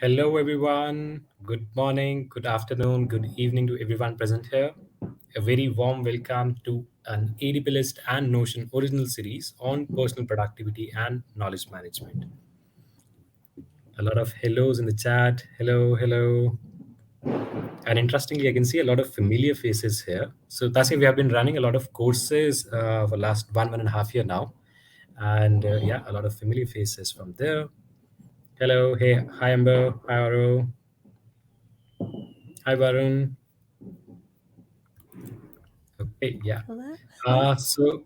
Hello, everyone. Good morning, good afternoon, good evening to everyone present here. A very warm welcome to an ADPList and Notion original series on personal productivity and knowledge management. A lot of hellos in the chat. Hello, hello. And interestingly, I can see a lot of familiar faces here. So, Tasia, we have been running a lot of courses for last one and a half year now. And yeah, a lot of familiar faces from there. Hello, hey, hi, Amber, hi, Aro, hi, Varun. Okay, yeah. Hello. So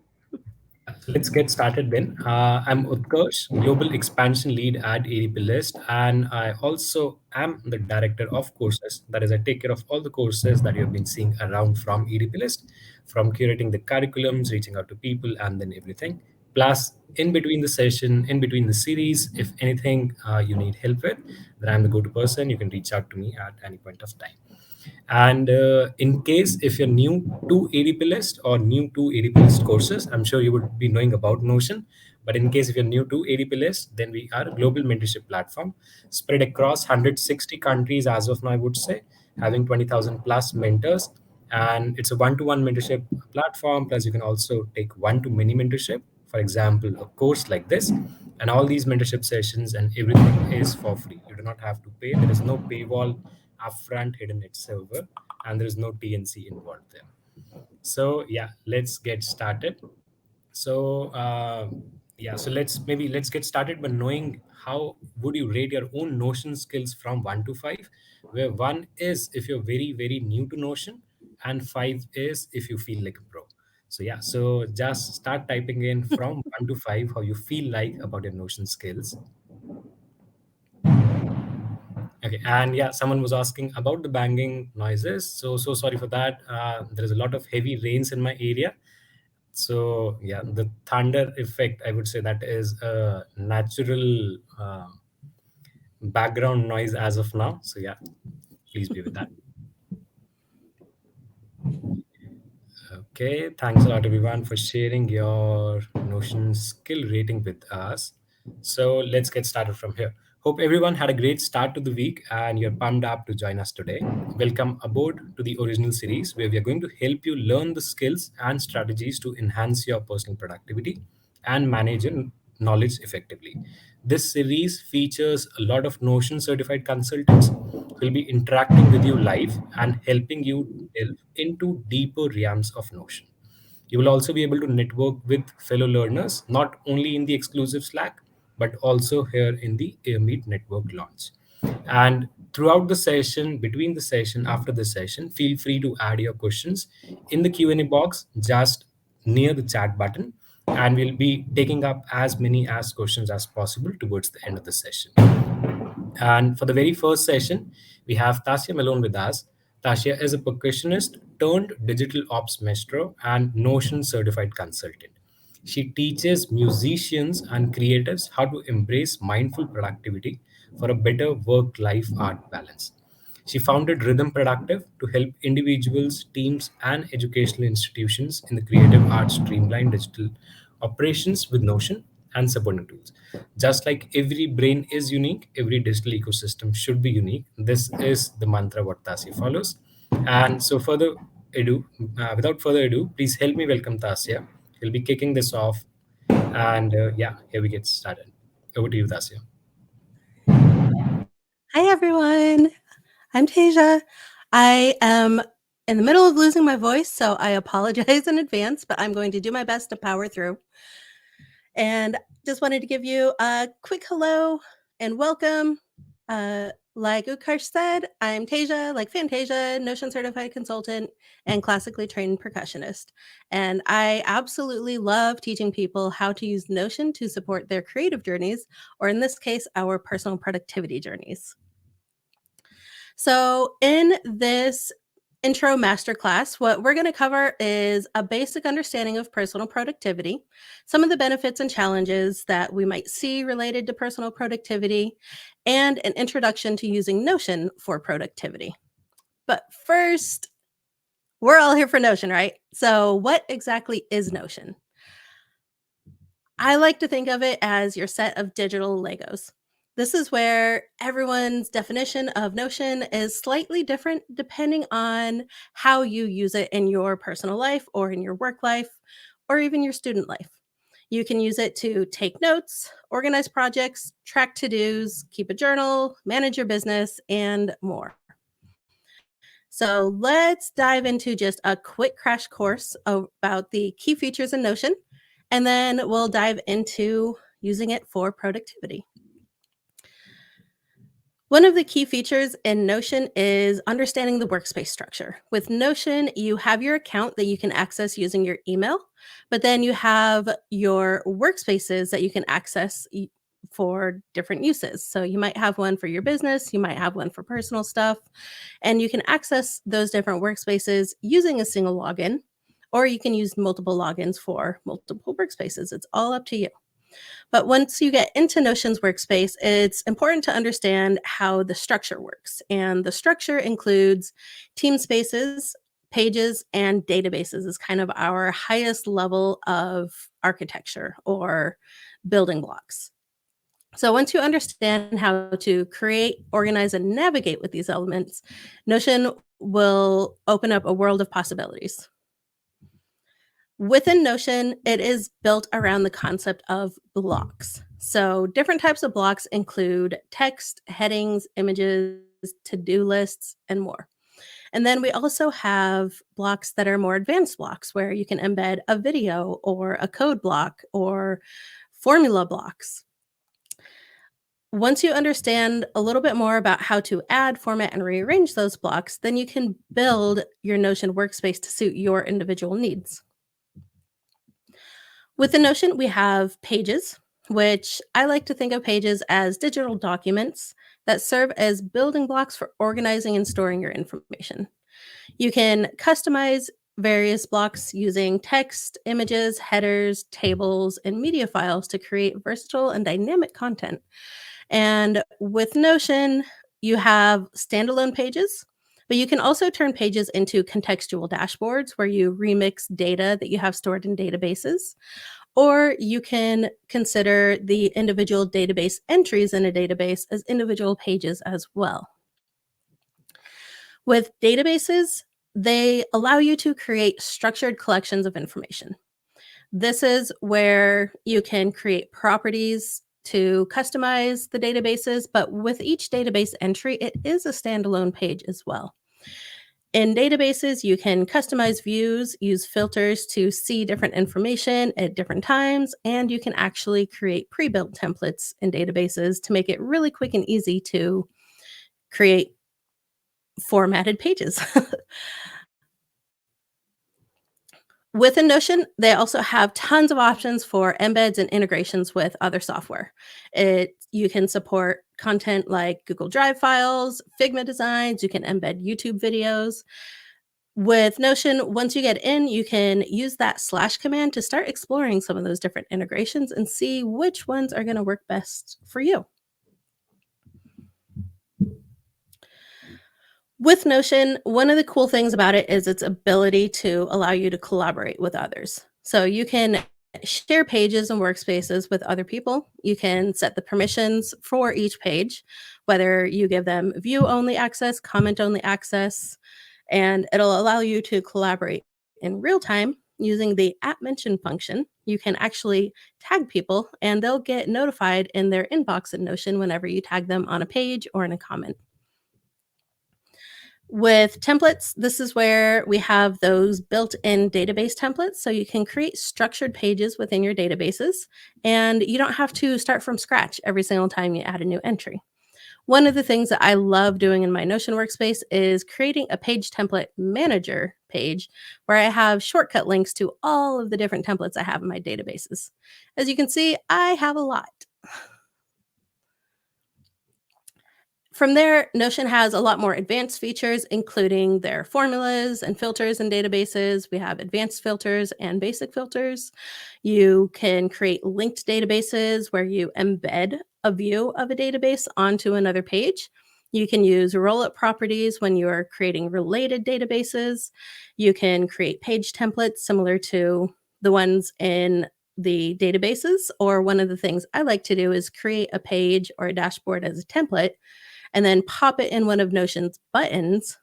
let's get started then. I'm Utkarsh, Global Expansion Lead at ADPList, and I also am the Director of Courses. That is, I take care of all the courses that you have been seeing around from ADPList, from curating the curriculums, reaching out to people, and then everything. Plus, in between the session, in between the series, if anything you need help with, then I'm the go-to person. You can reach out to me at any point of time. And in case if you're new to ADPList or new to ADPList courses, I'm sure you would be knowing about Notion. But in case if you're new to ADPList, then we are a global mentorship platform spread across 160 countries as of now, I would say, having 20,000 plus mentors. And it's a one-to-one mentorship platform. Plus, you can also take one-to-many mentorship. For example, a course like this, and all these mentorship sessions and everything is for free. You do not have to pay. There is no paywall upfront hidden its server, and there is no TNC involved there. So yeah, let's get started. So yeah, so let's get started by knowing how would you rate your own Notion skills from 1 to 5, where 1 is if you're very new to Notion, and 5 is if you feel like a pro. So yeah, so just start typing in from 1 to 5 how you feel like about your Notion skills. Okay, and yeah, someone was asking about the banging noises. So sorry for that. There is a lot of heavy rains in my area. So yeah, the thunder effect, I would say that is a natural background noise as of now. So yeah, please be with that. Okay, thanks a lot, everyone, for sharing your Notion skill rating with us. So let's get started from here. Hope everyone had a great start to the week and you're pumped up to join us today. Welcome aboard to the original series where we are going to help you learn the skills and strategies to enhance your personal productivity and manage your knowledge effectively. This series features a lot of Notion certified consultants who will be interacting with you live and helping you delve into deeper realms of Notion. You will also be able to network with fellow learners, not only in the exclusive Slack, but also here in the Airmeet Network launch. And throughout the session, between the session, after the session, feel free to add your questions in the Q&A box just near the chat button, and we'll be taking up as many as questions as possible towards the end of the session. And for the very first session, we have Tasia Malone with us. Tasia is a percussionist turned digital ops maestro and Notion certified consultant. She teaches musicians and creatives how to embrace mindful productivity for a better work life art balance. She founded Rhythm Productive to help individuals, teams, and educational institutions in the creative arts streamline digital operations with Notion and supporting tools. Just like every brain is unique, every digital ecosystem should be unique. This is the mantra what Tasia follows. And so, without further ado, please help me welcome Tasia. We'll be kicking this off. And yeah, here we get started. Over to you, Tasia. Hi, everyone. I'm Tasia. I am in the middle of losing my voice, so I apologize in advance, but I'm going to do my best to power through. And just wanted to give you a quick hello and welcome. Like Utkarsh said, I'm Tasia, like Fantasia, Notion certified consultant, and classically trained percussionist. And I absolutely love teaching people how to use Notion to support their creative journeys, or in this case, our personal productivity journeys. So, in this intro masterclass, what we're going to cover is a basic understanding of personal productivity, some of the benefits and challenges that we might see related to personal productivity, and an introduction to using Notion for productivity. But first, we're all here for Notion, right? So, what exactly is Notion? I like to think of it as your set of digital Legos. This is where everyone's definition of Notion is slightly different depending on how you use it in your personal life or in your work life or even your student life. You can use it to take notes, organize projects, track to-dos, keep a journal, manage your business, and more. So let's dive into just a quick crash course about the key features in Notion, and then we'll dive into using it for productivity. One of the key features in Notion is understanding the workspace structure. With Notion, you have your account that you can access using your email, but then you have your workspaces that you can access for different uses. So you might have one for your business, you might have one for personal stuff, and you can access those different workspaces using a single login, or you can use multiple logins for multiple workspaces. It's all up to you. But once you get into Notion's workspace, it's important to understand how the structure works. And the structure includes team spaces, pages, and databases is kind of our highest level of architecture or building blocks. So once you understand how to create, organize, and navigate with these elements, Notion will open up a world of possibilities. Within Notion, it is built around the concept of blocks. So different types of blocks include text, headings, images, to-do lists, and more. And then we also have blocks that are more advanced blocks where you can embed a video or a code block or formula blocks. Once you understand a little bit more about how to add, format, and rearrange those blocks, then you can build your Notion workspace to suit your individual needs. Within Notion, we have pages, which I like to think of pages as digital documents that serve as building blocks for organizing and storing your information. You can customize various blocks using text, images, headers, tables, and media files to create versatile and dynamic content. And with Notion, you have standalone pages, but you can also turn pages into contextual dashboards where you remix data that you have stored in databases. Or you can consider the individual database entries in a database as individual pages as well. With databases, they allow you to create structured collections of information. This is where you can create properties to customize the databases, but with each database entry, it is a standalone page as well. In databases, you can customize views, use filters to see different information at different times, and you can actually create pre-built templates in databases to make it really quick and easy to create formatted pages. Within Notion, they also have tons of options for embeds and integrations with other software. You can support content like Google Drive files, Figma designs, you can embed YouTube videos. With Notion, once you get in, you can use that slash command to start exploring some of those different integrations and see which ones are going to work best for you. With Notion, one of the cool things about it is its ability to allow you to collaborate with others. So you can share pages and workspaces with other people. You can set the permissions for each page, whether you give them view-only access, comment-only access, and it'll allow you to collaborate in real time using the @mention function. You can actually tag people and they'll get notified in their inbox in Notion whenever you tag them on a page or in a comment. With templates, this is where we have those built-in database templates. So you can create structured pages within your databases, and you don't have to start from scratch every single time you add a new entry. One of the things that I love doing in my Notion workspace is creating a page template manager page where I have shortcut links to all of the different templates I have in my databases. As you can see, I have a lot. From there, Notion has a lot more advanced features, including their formulas and filters in databases. We have advanced filters and basic filters. You can create linked databases where you embed a view of a database onto another page. You can use roll-up properties when you're creating related databases. You can create page templates similar to the ones in the databases, or one of the things I like to do is create a page or a dashboard as a template and then pop it in one of Notion's buttons.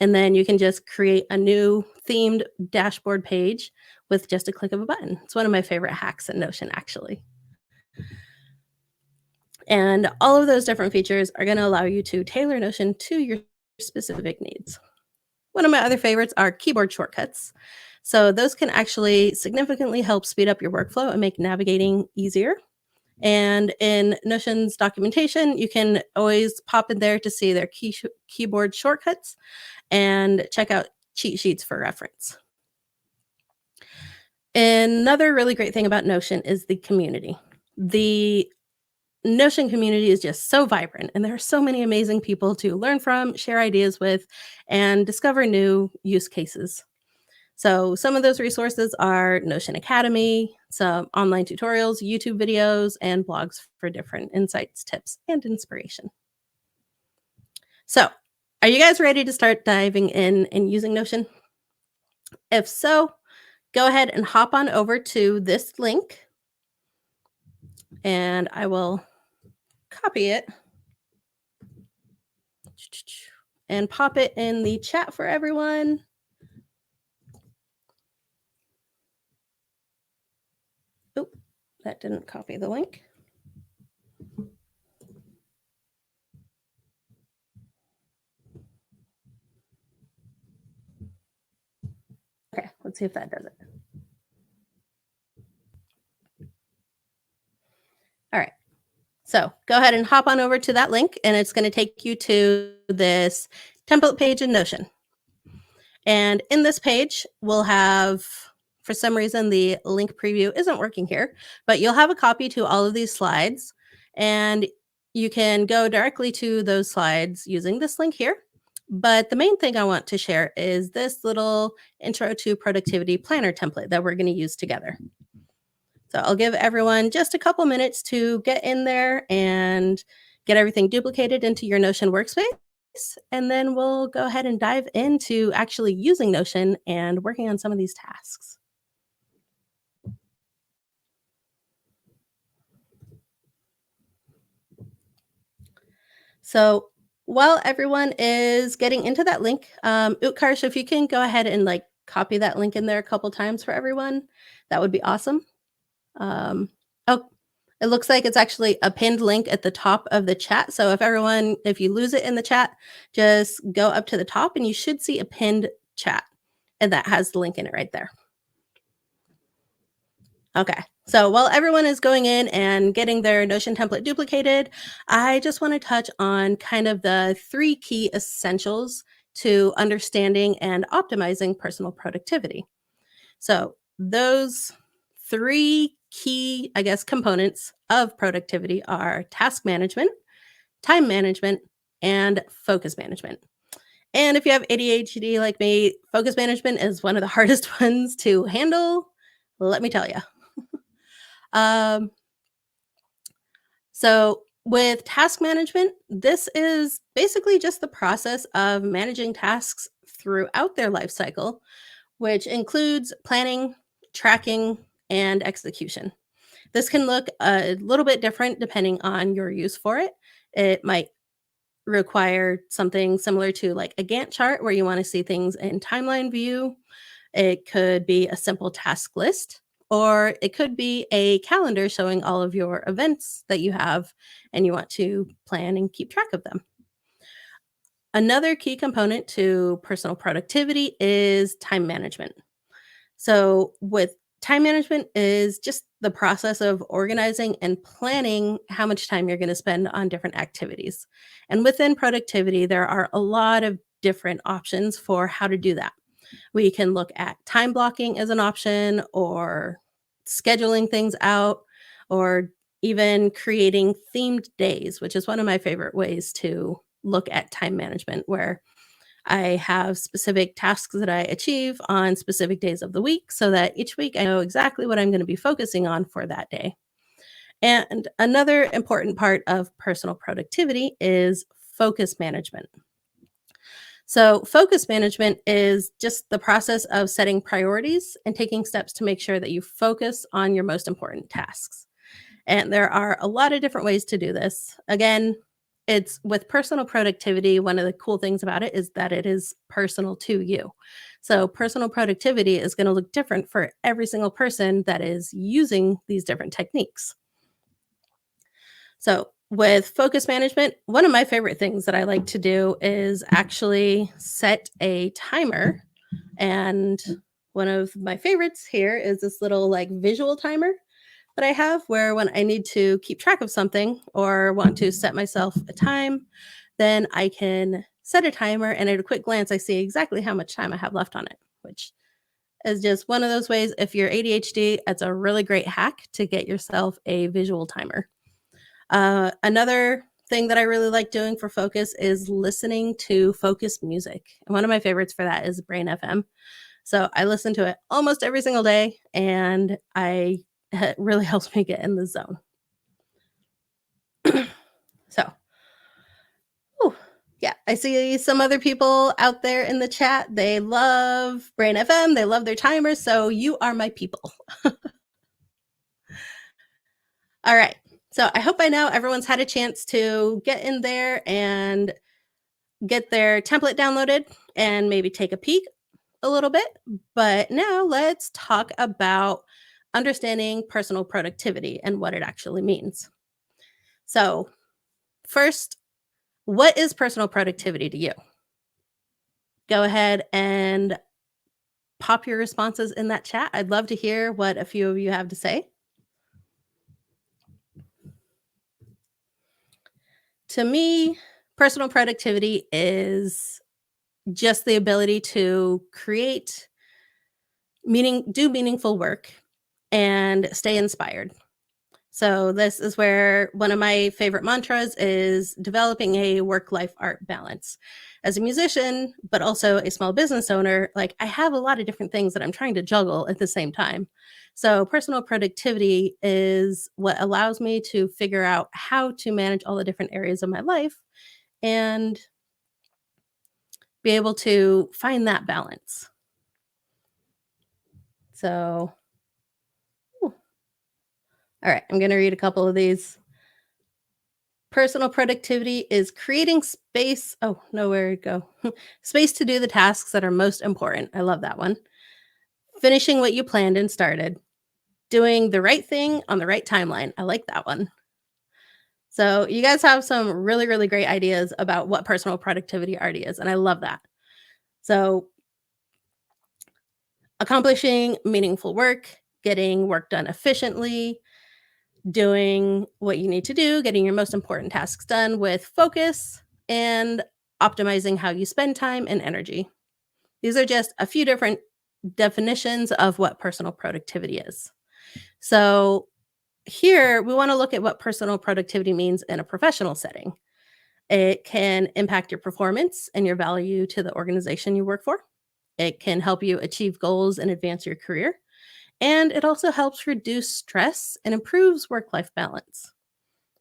And then you can just create a new themed dashboard page with just a click of a button. It's one of my favorite hacks in Notion, actually. And all of those different features are going to allow you to tailor Notion to your specific needs. One of my other favorites are keyboard shortcuts. So those can actually significantly help speed up your workflow and make navigating easier. And in Notion's documentation, you can always pop in there to see their keyboard shortcuts and check out cheat sheets for reference. Another really great thing about Notion is the community. The Notion community is just so vibrant, and there are so many amazing people to learn from, share ideas with, and discover new use cases. So some of those resources are Notion Academy, some online tutorials, YouTube videos, and blogs for different insights, tips, and inspiration. So are you guys ready to start diving in and using Notion? If so, go ahead and hop on over to this link, and I will copy it and pop it in the chat for everyone. Oh, that didn't copy the link. Okay, let's see if that does it. All right. So go ahead and hop on over to that link, and it's going to take you to this template page in Notion. And in this page, we'll have, for some reason, the link preview isn't working here, but you'll have a copy to all of these slides, and you can go directly to those slides using this link here. But the main thing I want to share is this little intro to productivity planner template that we're going to use together. So I'll give everyone just a couple minutes to get in there and get everything duplicated into your Notion workspace. And then we'll go ahead and dive into actually using Notion and working on some of these tasks. So while everyone is getting into that link, Utkarsh, if you can go ahead and copy that link in there a couple times for everyone, that would be awesome. Oh, it looks like it's actually a pinned link at the top of the chat. So if you lose it in the chat, just go up to the top and you should see a pinned chat, and that has the link in it right there. Okay, so while everyone is going in and getting their Notion template duplicated, I just want to touch on kind of the 3 key essentials to understanding and optimizing personal productivity. So those 3 key, components of productivity are task management, time management, and focus management. And if you have ADHD like me, focus management is one of the hardest ones to handle, let me tell you. So with task management, this is basically just the process of managing tasks throughout their life cycle, which includes planning, tracking, and execution. This can look a little bit different depending on your use for it. It might require something similar to like a Gantt chart where you want to see things in timeline view. It could be a simple task list, or it could be a calendar showing all of your events that you have and you want to plan and keep track of them. Another key component to personal productivity is time management. So with time management is just the process of organizing and planning how much time you're going to spend on different activities. And within productivity, there are a lot of different options for how to do that. We can look at time blocking as an option, or scheduling things out, or even creating themed days, which is one of my favorite ways to look at time management, where I have specific tasks that I achieve on specific days of the week so that each week I know exactly what I'm going to be focusing on for that day. And another important part of personal productivity is focus management. So, focus management is just the process of setting priorities and taking steps to make sure that you focus on your most important tasks. And there are a lot of different ways to do this. Again, it's with personal productivity. One of the cool things about it is that it is personal to you. So, personal productivity is going to look different for every single person that is using these different techniques. So, with focus management, one of my favorite things that I like to do is actually set a timer. And one of my favorites here is this little like visual timer that I have where when I need to keep track of something or want to set myself a time, then I can set a timer and at a quick glance, I see exactly how much time I have left on it, which is just one of those ways. If you're ADHD, it's a really great hack to get yourself a visual timer. Another thing that I really like doing for focus is listening to focus music. And one of my favorites for that is Brain FM. So I listen to it almost every single day, and it really helps me get in the zone. So, whew, yeah, I see some other people out there in the chat. They love Brain FM. They love their timers. So you are my people. All right. So I hope by now everyone's had a chance to get in there and get their template downloaded and maybe take a peek a little bit. But now let's talk about understanding personal productivity and what it actually means. So, first, what is personal productivity to you? Go ahead and pop your responses in that chat. I'd love to hear what a few of you have to say. To me, personal productivity is just the ability to create do meaningful work and stay inspired. So this is where one of my favorite mantras is developing a work-life art balance. As a musician, but also a small business owner, like I have a lot of different things that I'm trying to juggle at the same time. So personal productivity is what allows me to figure out how to manage all the different areas of my life and be able to find that balance. So, all right, I'm going to read a couple of these. Personal productivity is creating space. Oh, nowhere to go. Space to do the tasks that are most important. I love that one. Finishing what you planned and started. Doing the right thing on the right timeline. I like that one. So, you guys have some really, really great ideas about what personal productivity already is. And I love that. So, accomplishing meaningful work, getting work done efficiently, doing what you need to do, getting your most important tasks done with focus, and optimizing how you spend time and energy. These are just a few different definitions of what personal productivity is. So, here we want to look at what personal productivity means in a professional setting. It can impact your performance and your value to the organization you work for. It can help you achieve goals and advance your career. And it also helps reduce stress and improves work-life balance.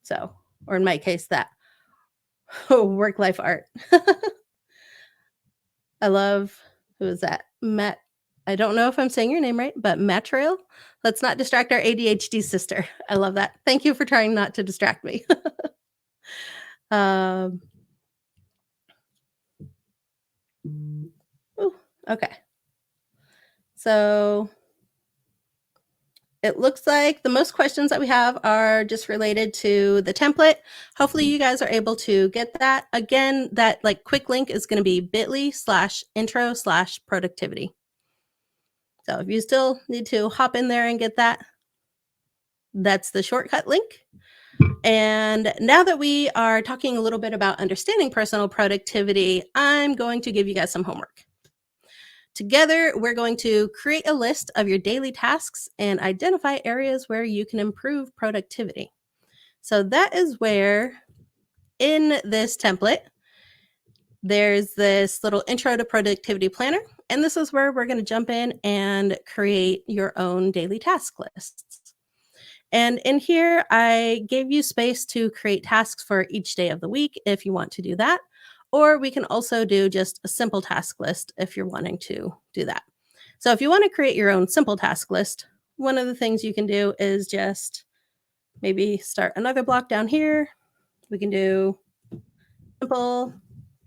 So, or in my case, that work-life art. I love, who is that? Matt. I don't know if I'm saying your name right, but Matrail. Let's not distract our ADHD sister. I love that. Thank you for trying not to distract me. Ooh, okay. So it looks like the most questions that we have are just related to the template. Hopefully you guys are able to get that. Again, that like quick link is going to be bit.ly/intro/productivity. So if you still need to hop in there and get that, that's the shortcut link. And now that we are talking a little bit about understanding personal productivity, I'm going to give you guys some homework. Together, we're going to create a list of your daily tasks and identify areas where you can improve productivity. So that is where in this template, there's this little intro to productivity planner. And this is where we're going to jump in and create your own daily task lists. And in here, I gave you space to create tasks for each day of the week if you want to do that. or we can also do just a simple task list if you're wanting to do that. So if you want to create your own simple task list, one of the things you can do is just maybe start another block down here. We can do simple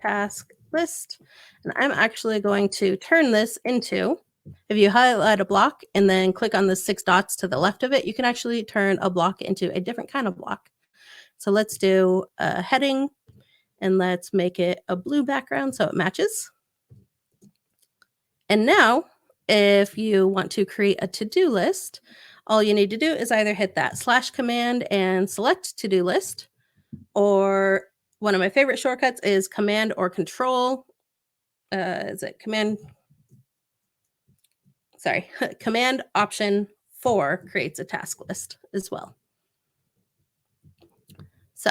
task list. And I'm actually going to turn this into, if you highlight a block and then click on the 6 dots to the left of it, you can actually turn a block into a different kind of block. So let's do a heading and let's make it a blue background so it matches. And now, if you want to create a to-do list, all you need to do is either hit that / command and select to-do list, or one of my favorite shortcuts is command or control. Is it command? Sorry, command option 4 creates a task list as well. So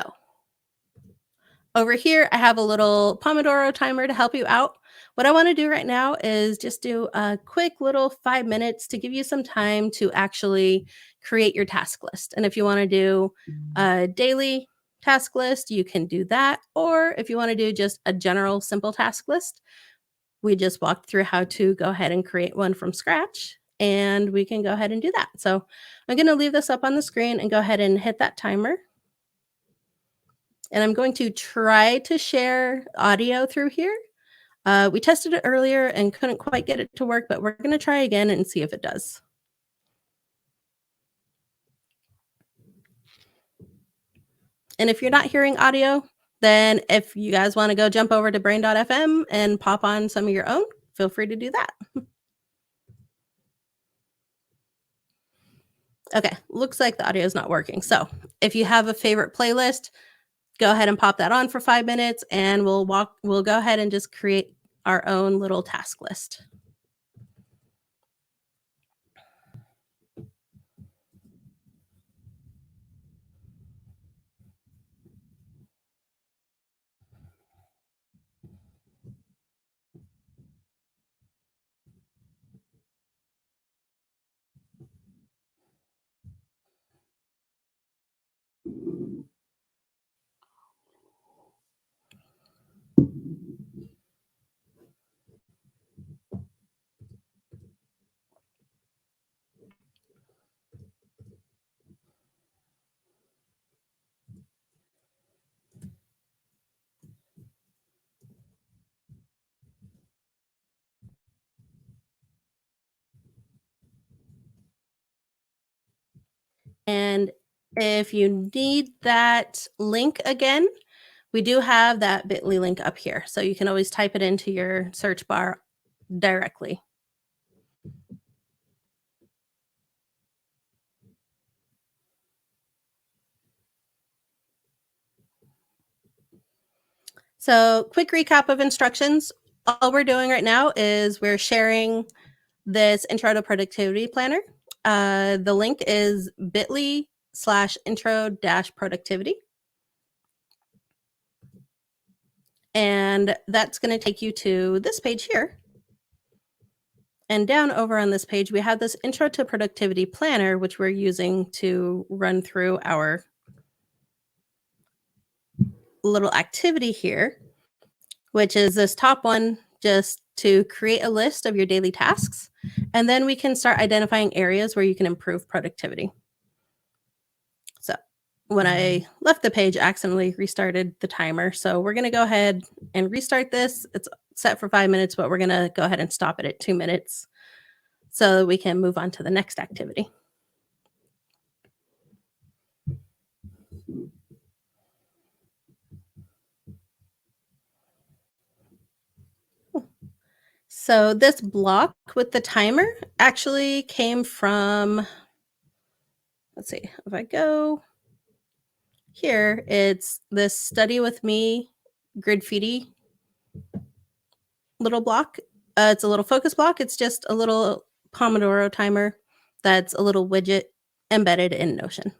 over here, I have a little Pomodoro timer to help you out. What I want to do right now is just do a quick little 5 minutes to give you some time to actually create your task list. And if you want to do a daily task list, you can do that. Or if you want to do just a general simple task list, we just walked through how to go ahead and create one from scratch, and we can go ahead and do that. So I'm going to leave this up on the screen and go ahead and hit that timer. And I'm going to try to share audio through here. We tested it earlier and couldn't quite get it to work, but we're going to try again and see if it does. And if you're not hearing audio, then if you guys want to go jump over to brain.fm and pop on some of your own, feel free to do that. Okay, looks like the audio is not working. So if you have a favorite playlist, go ahead and pop that on for 5 minutes, and we'll go ahead and just create our own little task list. And if you need that link again, we do have that bit.ly link up here. So you can always type it into your search bar directly. So quick recap of instructions. All we're doing right now is we're sharing this intro to productivity planner. The link is bit.ly/intro-productivity. And that's going to take you to this page here. And down over on this page, we have this intro to productivity planner, which we're using to run through our little activity here, which is this top one, just to create a list of your daily tasks. And then we can start identifying areas where you can improve productivity. So when I left the page, I accidentally restarted the timer. So we're going to go ahead and restart this. It's set for 5 minutes, but we're going to go ahead and stop it at 2 minutes so we can move on to the next activity. So this block with the timer actually came from, let's see, if I go here, it's this study with me graffiti little block. It's a little focus block. It's just a little Pomodoro timer that's a little widget embedded in Notion.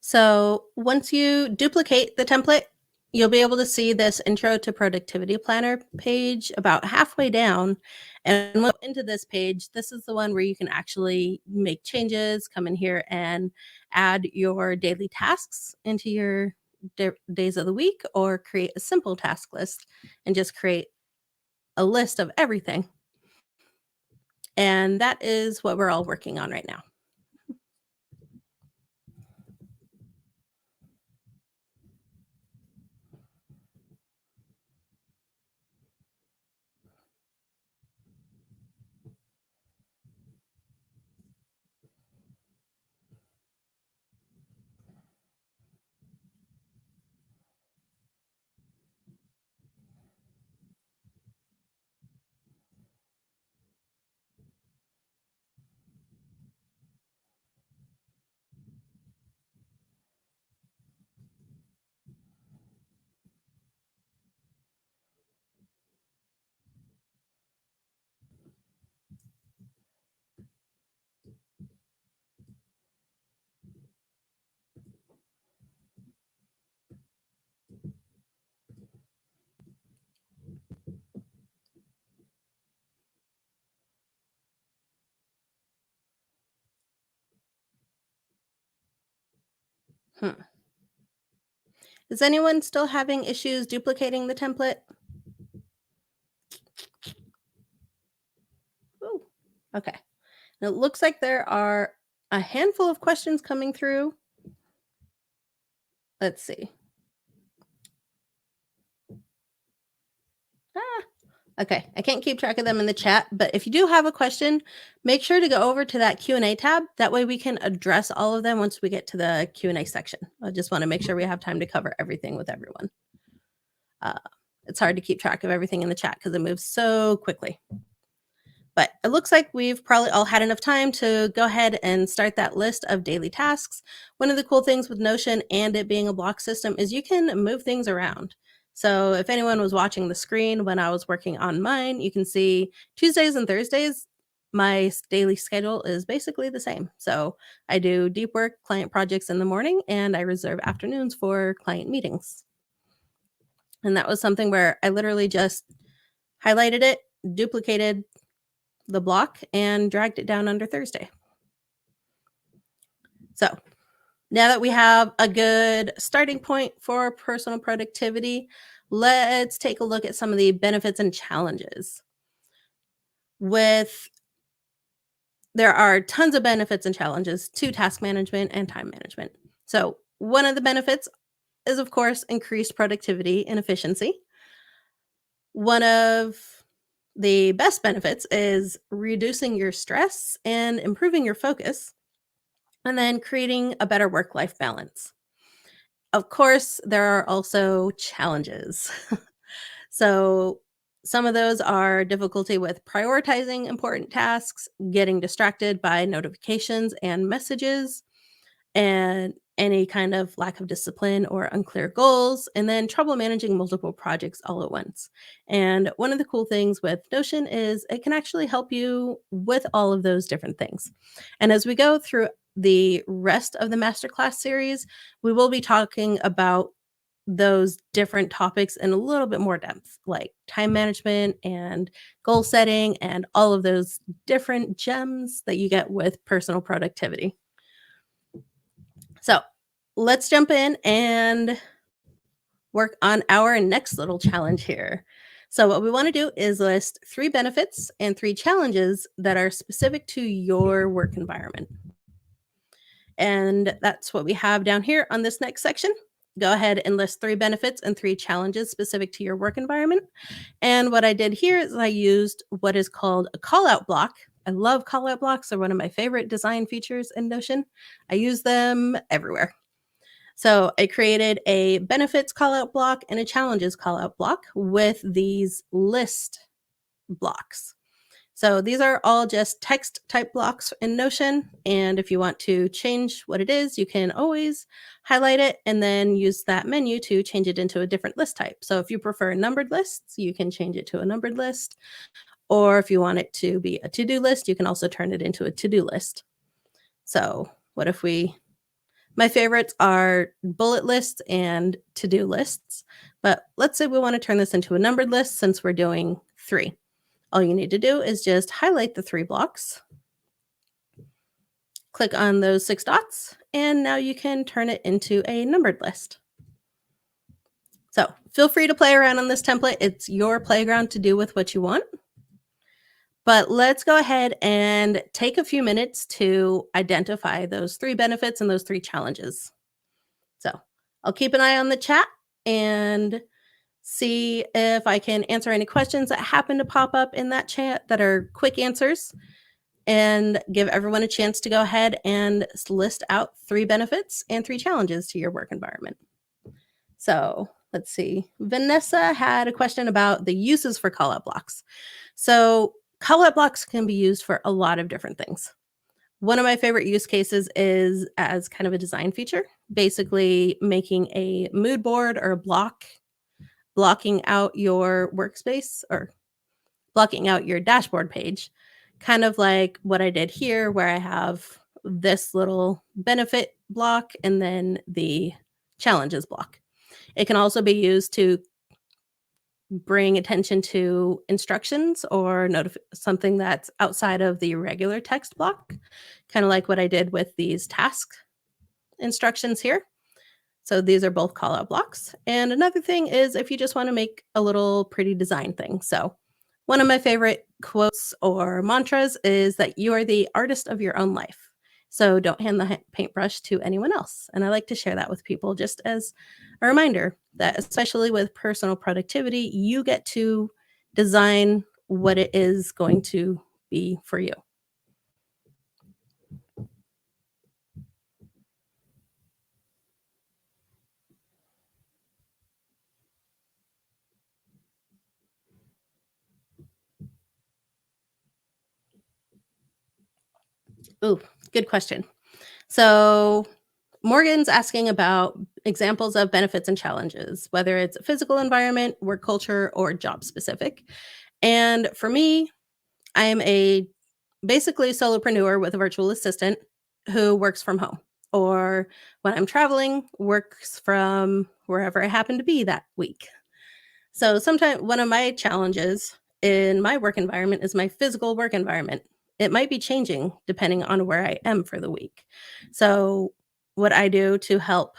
So once you duplicate the template, you'll be able to see this Intro to Productivity Planner page about halfway down. And when into this page, this is the one where you can actually make changes, come in here and add your daily tasks into your days of the week, or create a simple task list and just create a list of everything. And that is what we're all working on right now. Hmm. Is anyone still having issues duplicating the template? Ooh, okay. And it looks like there are a handful of questions coming through. Let's see. Ah, okay. I can't keep track of them in the chat, but if you do have a question, make sure to go over to that Q&A tab. That way we can address all of them once we get to the Q&A section. I just want to make sure we have time to cover everything with everyone. It's hard to keep track of everything in the chat because it moves so quickly. But it looks like we've probably all had enough time to go ahead and start that list of daily tasks. One of the cool things with Notion and it being a block system is you can move things around. So if anyone was watching the screen when I was working on mine, you can see Tuesdays and Thursdays, my daily schedule is basically the same. So I do deep work client projects in the morning and I reserve afternoons for client meetings. And that was something where I literally just highlighted it, duplicated the block, and dragged it down under Thursday. So now that we have a good starting point for personal productivity, let's take a look at some of the benefits and challenges. There are tons of benefits and challenges to task management and time management. So one of the benefits is, of course, increased productivity and efficiency. One of the best benefits is reducing your stress and improving your focus, and then creating a better work-life balance. Of course, there are also challenges. So some of those are difficulty with prioritizing important tasks, getting distracted by notifications and messages, and any kind of lack of discipline or unclear goals, and then trouble managing multiple projects all at once. And one of the cool things with Notion is it can actually help you with all of those different things. And as we go through the rest of the masterclass series, we will be talking about those different topics in a little bit more depth, like time management and goal setting and all of those different gems that you get with personal productivity. So let's jump in and work on our next little challenge here. So what we want to do is list 3 benefits and 3 challenges that are specific to your work environment. And that's what we have down here on this next section. Go ahead and list 3 benefits and 3 challenges specific to your work environment. And what I did here is I used what is called a call out block. I love call out blocks. They're one of my favorite design features in Notion. I use them everywhere. So I created a benefits call out block and a challenges call out block with these list blocks. So these are all just text type blocks in Notion. And if you want to change what it is, you can always highlight it and then use that menu to change it into a different list type. So if you prefer numbered lists, you can change it to a numbered list. Or if you want it to be a to-do list, you can also turn it into a to-do list. So what if we My favorites are bullet lists and to-do lists, but let's say we want to turn this into a numbered list since we're doing 3. All you need to do is just highlight the 3 blocks, click on those 6 dots, and now you can turn it into a numbered list. So feel free to play around on this template. It's your playground to do with what you want. But let's go ahead and take a few minutes to identify those 3 benefits and those 3 challenges. So I'll keep an eye on the chat and see if I can answer any questions that happen to pop up in that chat that are quick answers, and give everyone a chance to go ahead and list out 3 benefits and 3 challenges to your work environment. So let's see. Vanessa had a question about the uses for callout blocks. So callout blocks can be used for a lot of different things. One of my favorite use cases is as kind of a design feature, basically making a mood board or a block, blocking out your workspace or blocking out your dashboard page, kind of like what I did here, where I have this little benefit block and then the challenges block. It can also be used to bring attention to instructions or something that's outside of the regular text block, kind of like what I did with these task instructions here. So these are both call out blocks. And another thing is if you just want to make a little pretty design thing. So one of my favorite quotes or mantras is that you are the artist of your own life. So don't hand the paintbrush to anyone else. And I like to share that with people just as a reminder that, especially with personal productivity, you get to design what it is going to be for you. Ooh, good question. So Morgan's asking about examples of benefits and challenges, whether it's a physical environment, work culture, or job specific. And for me, I am a basically solopreneur with a virtual assistant who works from home, or when I'm traveling, works from wherever I happen to be that week. So sometimes one of my challenges in my work environment is my physical work environment. It might be changing depending on where I am for the week. So what I do to help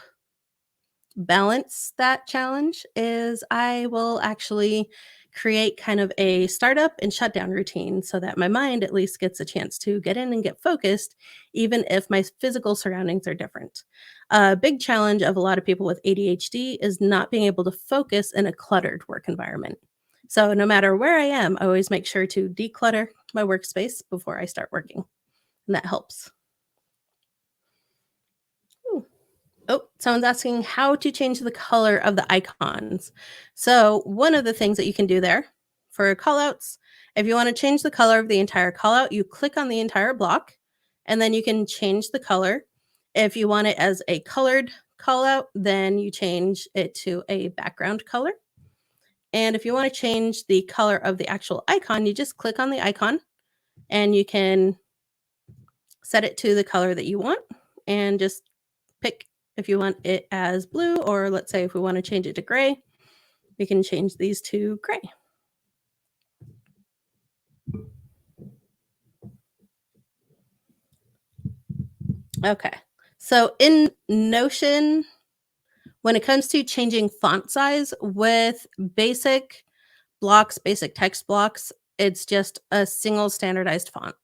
balance that challenge is I will actually create kind of a startup and shutdown routine so that my mind at least gets a chance to get in and get focused, even if my physical surroundings are different. A big challenge of a lot of people with ADHD is not being able to focus in a cluttered work environment. So, no matter where I am, I always make sure to declutter my workspace before I start working, and that helps. Oh, someone's asking how to change the color of the icons. So one of the things that you can do there for callouts, if you want to change the color of the entire callout, you click on the entire block and then you can change the color. If you want it as a colored callout, then you change it to a background color. And if you want to change the color of the actual icon, you just click on the icon and you can set it to the color that you want and just pick if you want it as blue, or let's say if we want to change it to gray, we can change these to gray. Okay, so in Notion, when it comes to changing font size with basic blocks, basic text blocks, it's just a single standardized font.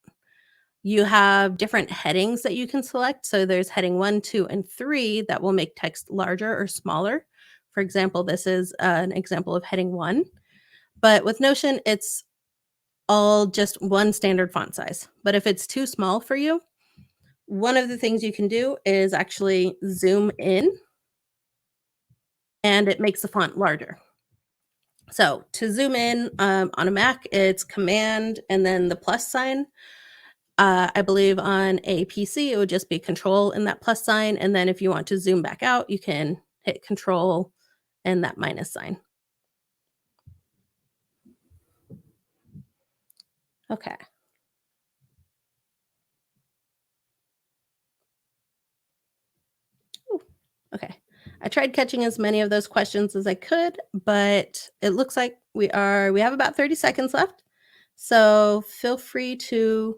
You have different headings that you can select. So there's heading 1, 2, and 3 that will make text larger or smaller. For example, this is an example of heading 1. But with Notion, it's all just one standard font size. But if it's too small for you, one of the things you can do is actually zoom in and it makes the font larger. So to zoom in on a Mac, it's Command and then the plus sign. I believe on a PC, it would just be Control and that plus sign. And then if you want to zoom back out, you can hit Control and that minus sign. Okay. Okay. I tried catching as many of those questions as I could, but it looks like we have about 30 seconds left. So feel free to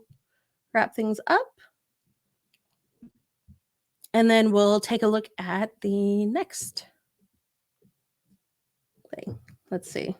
wrap things up. And then we'll take a look at the next thing. Let's see.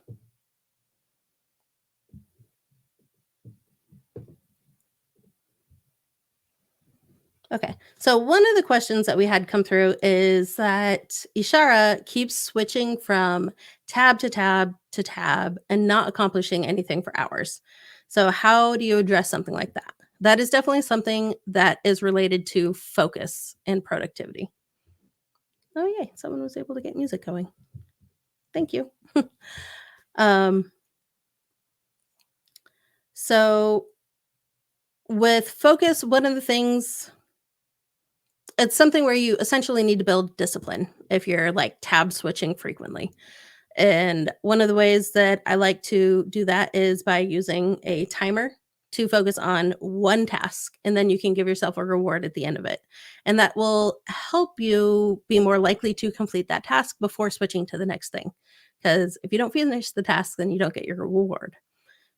Okay, so one of the questions that we had come through is that Ishara keeps switching from tab to tab to tab and not accomplishing anything for hours. So how do you address something like that? That is definitely something that is related to focus and productivity. Oh yay, someone was able to get music going. Thank you. So with focus, one of the things, it's something where you essentially need to build discipline if you're like tab switching frequently. And one of the ways that I like to do that is by using a timer to focus on one task, and then you can give yourself a reward at the end of it. And that will help you be more likely to complete that task before switching to the next thing. Because if you don't finish the task, then you don't get your reward.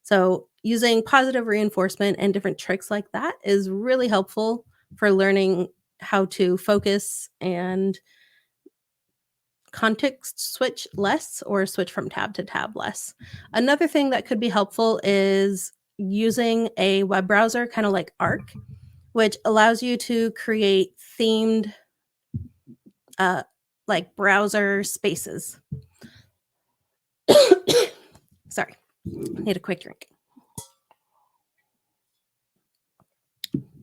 So, using positive reinforcement and different tricks like that is really helpful for learning how to focus and context switch less or switch from tab to tab less. Another thing that could be helpful is using a web browser, kind of like Arc, which allows you to create themed like browser spaces. Sorry, need a quick drink.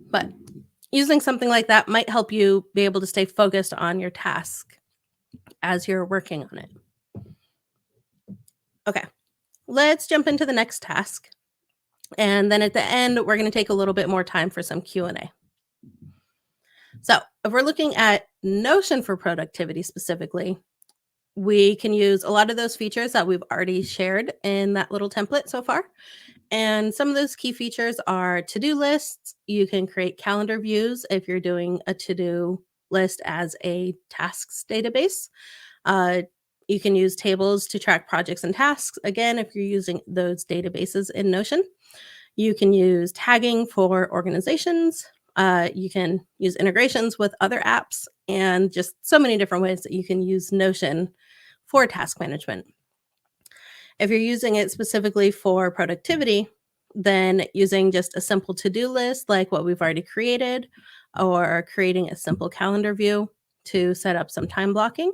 But using something like that might help you be able to stay focused on your task as you're working on it. Okay, let's jump into the next task. And then at the end, we're going to take a little bit more time for some Q&A. So if we're looking at Notion for productivity specifically, we can use a lot of those features that we've already shared in that little template so far. And some of those key features are to-do lists. You can create calendar views if you're doing a to-do list as a tasks database. You can use tables to track projects and tasks, again, if you're using those databases in Notion. You can use tagging for organizations. You can use integrations with other apps, and just so many different ways that you can use Notion for task management. If you're using it specifically for productivity, then using just a simple to-do list like what we've already created, or creating a simple calendar view to set up some time blocking,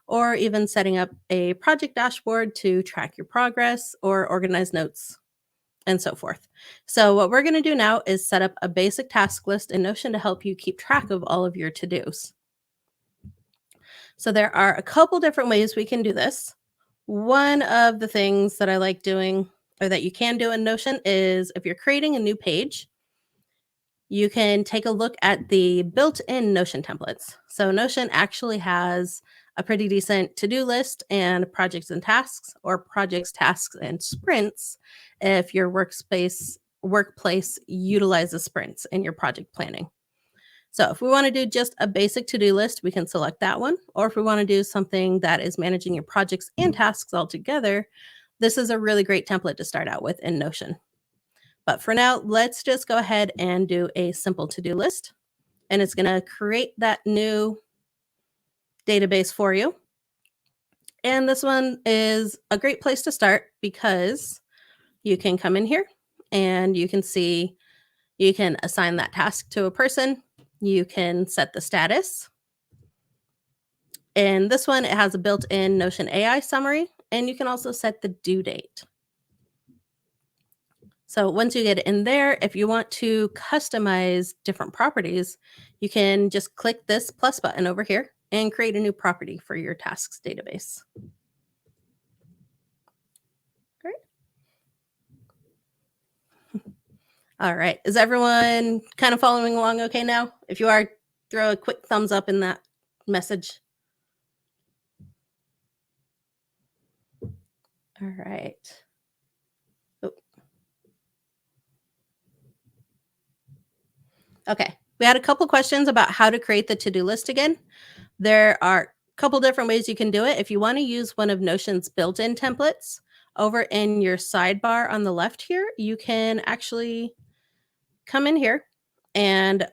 or even setting up a project dashboard to track your progress or organize notes and so forth. So what we're going to do now is set up a basic task list in Notion to help you keep track of all of your to-dos. So there are a couple different ways we can do this. One of the things that I like doing, or that you can do in Notion, is if you're creating a new page, you can take a look at the built-in Notion templates. So Notion actually has a pretty decent to-do list and projects and tasks, or projects, tasks, and sprints if your workplace utilizes sprints in your project planning. So if we want to do just a basic to-do list, we can select that one. Or if we want to do something that is managing your projects and tasks all together, this is a really great template to start out with in Notion. But for now, let's just go ahead and do a simple to-do list. And it's going to create that new database for you. And this one is a great place to start because you can come in here and you can see, you can assign that task to a person. You can set the status. And this one, it has a built-in Notion AI summary, and you can also set the due date. So once you get in there, if you want to customize different properties, you can just click this plus button over here and create a new property for your tasks database. Great. All right. Is everyone kind of following along okay now? If you are, throw a quick thumbs up in that message. All right. Oh. Okay. We had a couple questions about how to create the to-do list again. There are a couple different ways you can do it. If you want to use one of Notion's built-in templates, over in your sidebar on the left here, you can actually come in here, and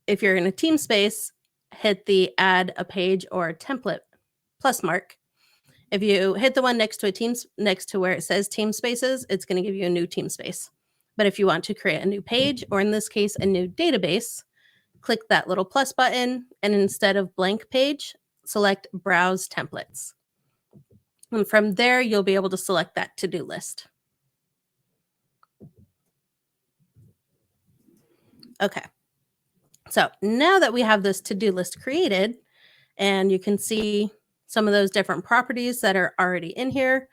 if you're in a team space, hit the add a page or a template plus mark. If you hit the one next to where it says team spaces, it's going to give you a new team space. But if you want to create a new page, or in this case, a new database, click that little plus button, and instead of blank page, select browse templates. And from there, you'll be able to select that to-do list. Okay. So now that we have this to-do list created, and you can see some of those different properties that are already in here,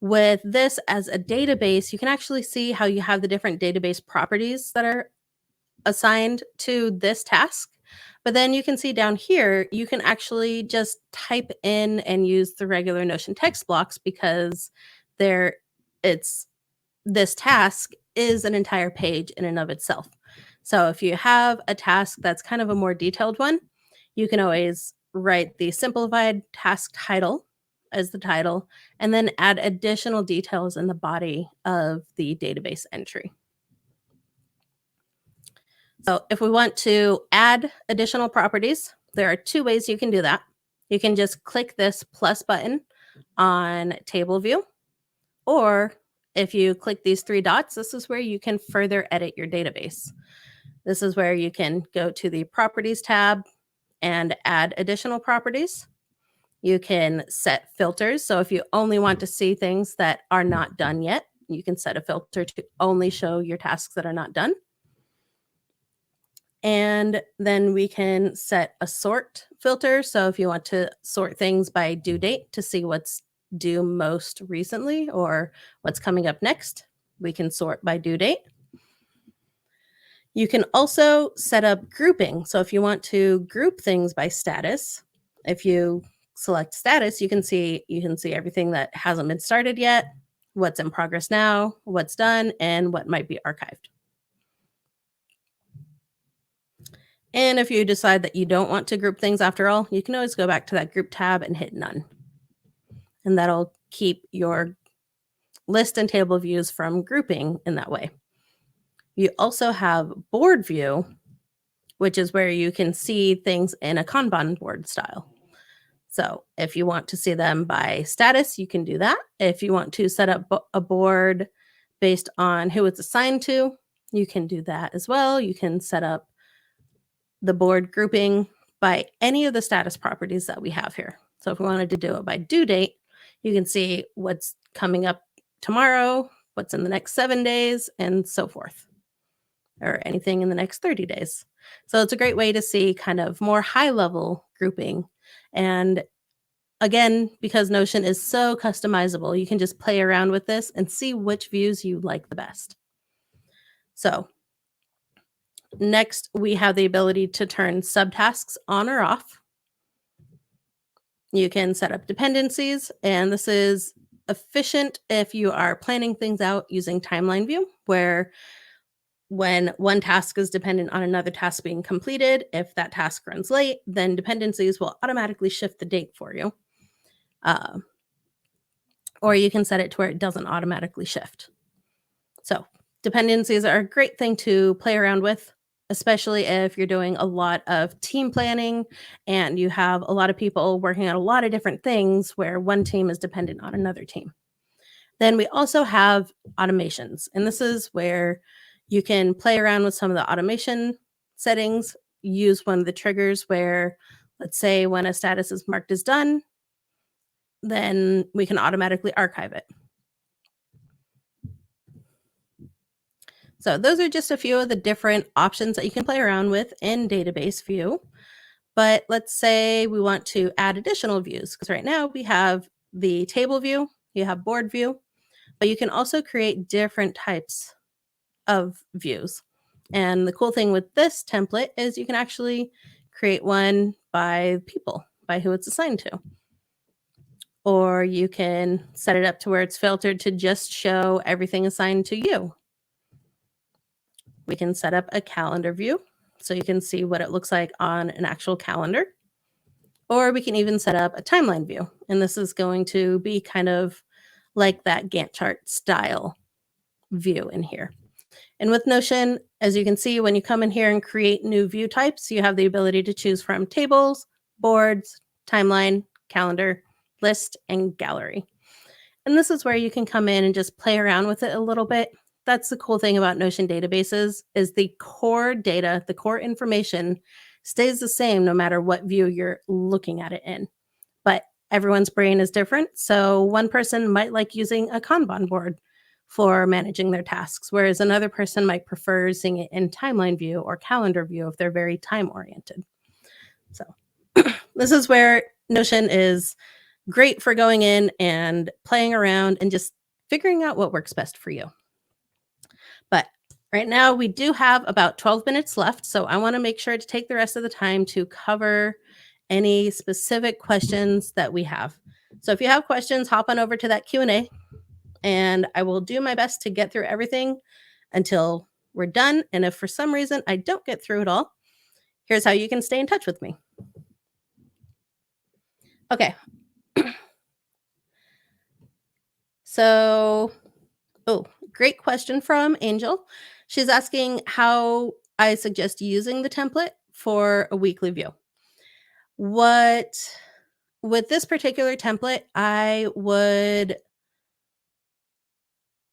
with this as a database, you can actually see how you have the different database properties that are assigned to this task. But then you can see down here, you can actually just type in and use the regular Notion text blocks, because this task is an entire page in and of itself. So if you have a task that's kind of a more detailed one, you can always write the simplified task title as the title, and then add additional details in the body of the database entry. So if we want to add additional properties, there are two ways you can do that. You can just click this plus button on table view, or if you click these three dots, this is where you can further edit your database. This is where you can go to the properties tab and add additional properties. You can set filters. So if you only want to see things that are not done yet, you can set a filter to only show your tasks that are not done. And then we can set a sort filter. So if you want to sort things by due date to see what's due most recently or what's coming up next, we can sort by due date. You can also set up grouping. So if you want to group things by status, if you select status, you can see everything that hasn't been started yet, what's in progress now, what's done, and what might be archived. And if you decide that you don't want to group things after all, you can always go back to that group tab and hit none. And that'll keep your list and table views from grouping in that way. You also have board view, which is where you can see things in a Kanban board style. So if you want to see them by status, you can do that. If you want to set up a board based on who it's assigned to, you can do that as well. You can set up the board grouping by any of the status properties that we have here. So if we wanted to do it by due date, you can see what's coming up tomorrow, what's in the next 7 days, and so forth, or anything in the next 30 days. So it's a great way to see kind of more high-level grouping. And again, because Notion is so customizable, you can just play around with this and see which views you like the best. So next, we have the ability to turn subtasks on or off. You can set up dependencies, and this is efficient if you are planning things out using timeline view, where when one task is dependent on another task being completed, if that task runs late, then dependencies will automatically shift the date for you. Or you can set it to where it doesn't automatically shift. So dependencies are a great thing to play around with, especially if you're doing a lot of team planning and you have a lot of people working on a lot of different things where one team is dependent on another team. Then we also have automations, and this is where you can play around with some of the automation settings, use one of the triggers where, let's say, when a status is marked as done, then we can automatically archive it. So those are just a few of the different options that you can play around with in database view. But let's say we want to add additional views, because right now we have the table view, you have board view, but you can also create different types of views. And the cool thing with this template is you can actually create one by people, by who it's assigned to. Or you can set it up to where it's filtered to just show everything assigned to you. We can set up a calendar view. so you can see what it looks like on an actual calendar. Or we can even set up a timeline view. And this is going to be kind of like that Gantt chart style view in here. And with Notion, as you can see, when you come in here and create new view types, you have the ability to choose from tables, boards, timeline, calendar, list, and gallery. And this is where you can come in and just play around with it a little bit. That's the cool thing about Notion databases is the core data, the core information stays the same no matter what view you're looking at it in. But everyone's brain is different. So one person might like using a Kanban board for managing their tasks, whereas another person might prefer seeing it in timeline view or calendar view if they're very time oriented. So this is where Notion is great for going in and playing around and just figuring out what works best for you. But right now we do have about 12 minutes left, so I want to make sure to take the rest of the time to cover any specific questions that we have. So if you have questions, hop on over to that Q&A and I will do my best to get through everything until we're done. And if for some reason I don't get through it all, here's how you can stay in touch with me. Okay. So, great question from Angel. She's asking how I suggest using the template for a weekly view. With this particular template, I would,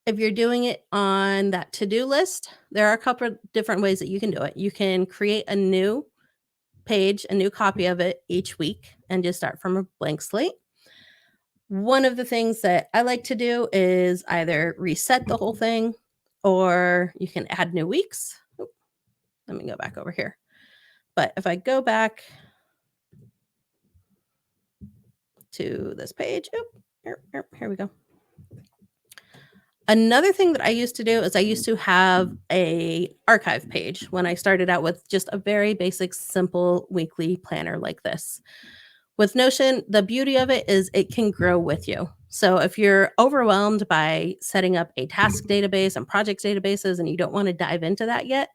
if you're doing it on that to-do list, there are a couple of different ways that you can do it. You can create a new page, a new copy of it each week and just start from a blank slate. One of the things that I like to do is either reset the whole thing or you can add new weeks. Let me go back over here. But if I go back to this page, here we go. Another thing that I used to do is I used to have a archive page when I started out with just a very basic, simple weekly planner like this. With Notion, the beauty of it is it can grow with you. So if you're overwhelmed by setting up a task database and project databases and you don't want to dive into that yet,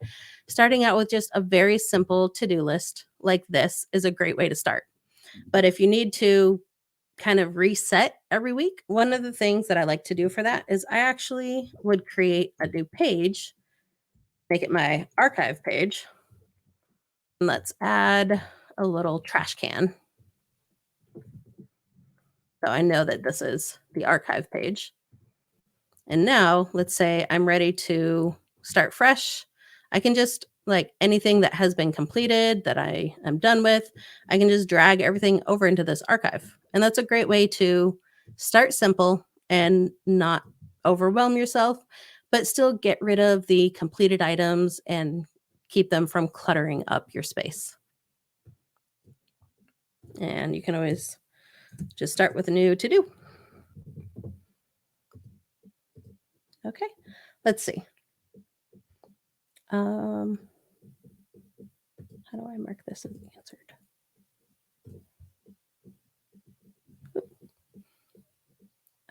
starting out with just a very simple to-do list like this is a great way to start. But if you need to kind of reset every week, one of the things that I like to do for that is I actually would create a new page, make it my archive page. And let's add a little trash can. So I know that this is the archive page. And now let's say I'm ready to start fresh. I can just like anything that has been completed that I am done with, I can just drag everything over into this archive. And that's a great way to start simple and not overwhelm yourself, but still get rid of the completed items and keep them from cluttering up your space. And you can always just start with a new to-do. Okay, let's see. How do I mark this as answered?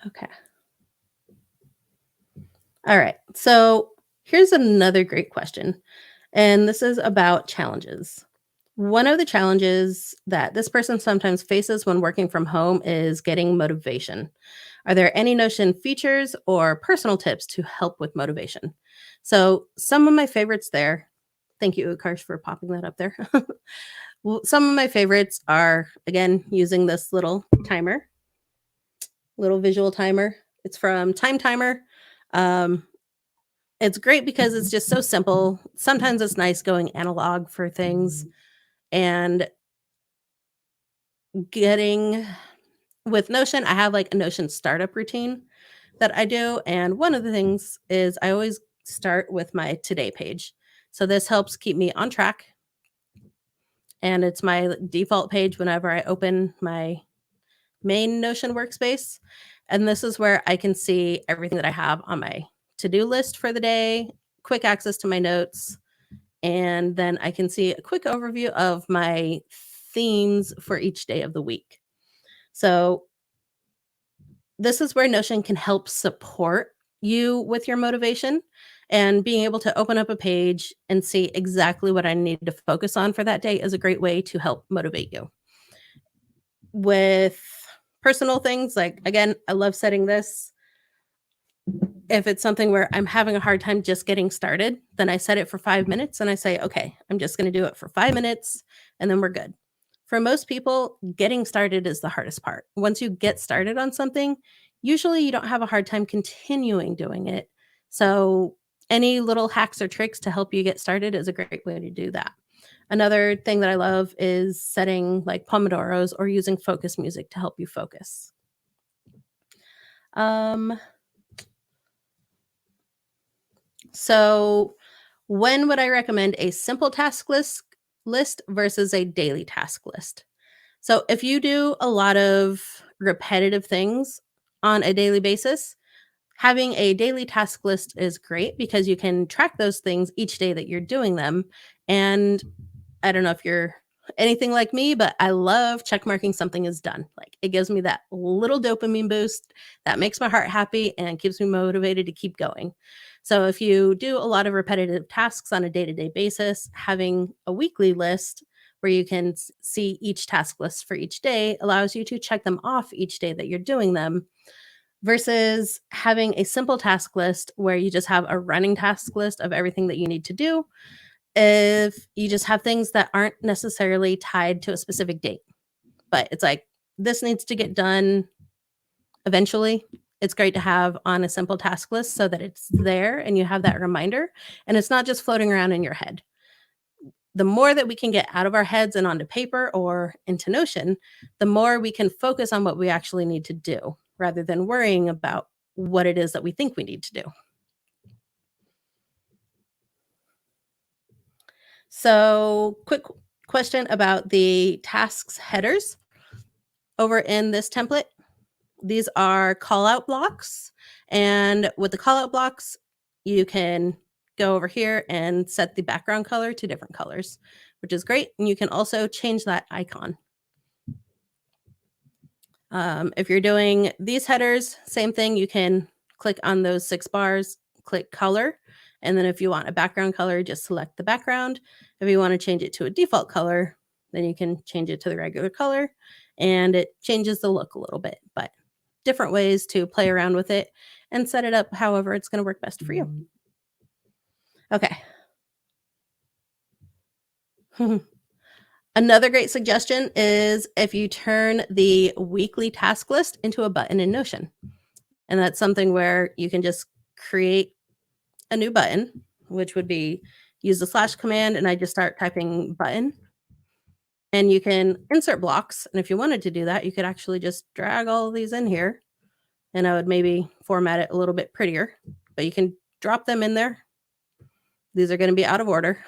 Okay. All right. So here's another great question. And this is about challenges. One of the challenges that this person sometimes faces when working from home is getting motivation. Are there any Notion features or personal tips to help with motivation? So some of my favorites there. Thank you, Ukarsh, for popping that up there. Well, some of my favorites are, again, using this little timer, little visual timer. It's from Time Timer. It's great because it's just so simple. Sometimes it's nice going analog for things and getting with Notion. I have like a Notion startup routine that I do. And one of the things is I always start with my today page. So this helps keep me on track. And it's my default page whenever I open my main Notion workspace. And this is where I can see everything that I have on my to-do list for the day, quick access to my notes, and then I can see a quick overview of my themes for each day of the week. So this is where Notion can help support you with your motivation. And being able to open up a page and see exactly what I need to focus on for that day is a great way to help motivate you. With personal things, like, again, I love setting this. If it's something where I'm having a hard time just getting started, then I set it for 5 minutes and I say, okay, I'm just going to do it for 5 minutes and then we're good. For most people, getting started is the hardest part. Once you get started on something, usually you don't have a hard time continuing doing it. So, any little hacks or tricks to help you get started is a great way to do that. Another thing that I love is setting like pomodoros or using focus music to help you focus. So, when would I recommend a simple task list versus a daily task list? So, if you do a lot of repetitive things on a daily basis, having a daily task list is great because you can track those things each day that you're doing them. And I don't know if you're anything like me, but I love check marking something is done. Like, it gives me that little dopamine boost that makes my heart happy and keeps me motivated to keep going. So, if you do a lot of repetitive tasks on a day to day basis, having a weekly list where you can see each task list for each day allows you to check them off each day that you're doing them versus having a simple task list where you just have a running task list of everything that you need to do. If you just have things that aren't necessarily tied to a specific date, but it's like, this needs to get done eventually. It's great to have on a simple task list so that it's there and you have that reminder and it's not just floating around in your head. The more that we can get out of our heads and onto paper or into Notion, the more we can focus on what we actually need to do rather than worrying about what it is that we think we need to do. So, quick question about the tasks headers. Over in this template, these are call out blocks. And with the call out blocks, you can go over here and set the background color to different colors, which is great. And you can also change that icon. If you're doing these headers, same thing. You can click on those 6 bars, click color. And then if you want a background color, just select the background. If you want to change it to a default color, then you can change it to the regular color and it changes the look a little bit, but different ways to play around with it and set it up however it's going to work best for you. Okay. Another great suggestion is if you turn the weekly task list into a button in Notion. And that's something where you can just create a new button, which would be use the slash command and I just start typing button. And you can insert blocks. And if you wanted to do that, you could actually just drag all of these in here and I would maybe format it a little bit prettier, but you can drop them in there. These are going to be out of order,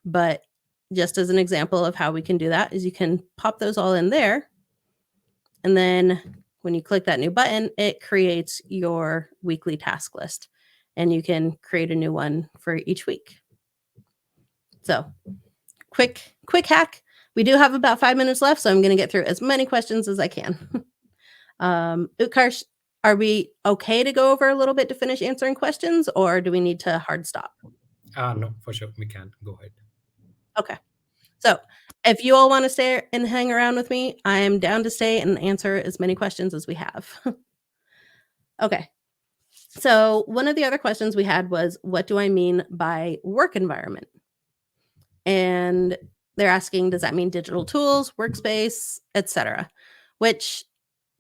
but just as an example of how we can do that is you can pop those all in there. And then when you click that new button, it creates your weekly task list and you can create a new one for each week. So quick hack. We do have about 5 minutes left, so I'm going to get through as many questions as I can. Utkarsh, are we okay to go over a little bit to finish answering questions or do we need to hard stop? No, for sure. We can. Go ahead. Okay. So if you all want to stay and hang around with me, I am down to stay and answer as many questions as we have. Okay. So one of the other questions we had was, what do I mean by work environment? And they're asking, does that mean digital tools, workspace, etc.? Which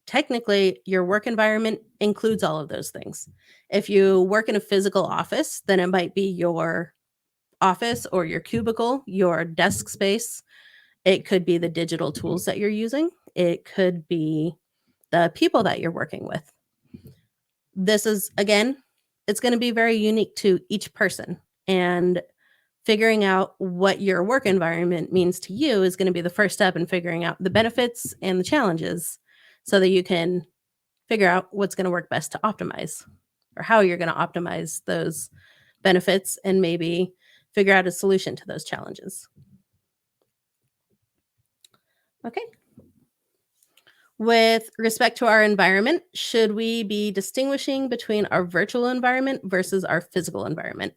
technically your work environment includes all of those things. If you work in a physical office, then it might be your office or your cubicle, your desk space. It could be the digital tools that you're using. It could be the people that you're working with. This is, again, it's going to be very unique to each person. And figuring out what your work environment means to you is going to be the first step in figuring out the benefits and the challenges so that you can figure out what's going to work best to optimize or how you're going to optimize those benefits and maybe figure out a solution to those challenges. Okay. With respect to our environment, should we be distinguishing between our virtual environment versus our physical environment?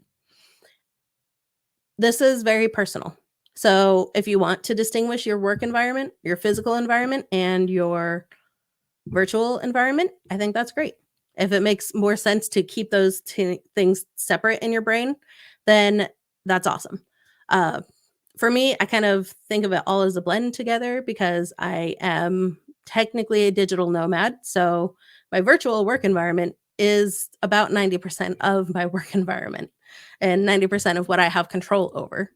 This is very personal. So if you want to distinguish your work environment, your physical environment, and your virtual environment, I think that's great. If it makes more sense to keep those things separate in your brain, then that's awesome. Uh, for me, I kind of think of it all as a blend together because I am technically a digital nomad. So my virtual work environment is about 90% of my work environment and 90% of what I have control over.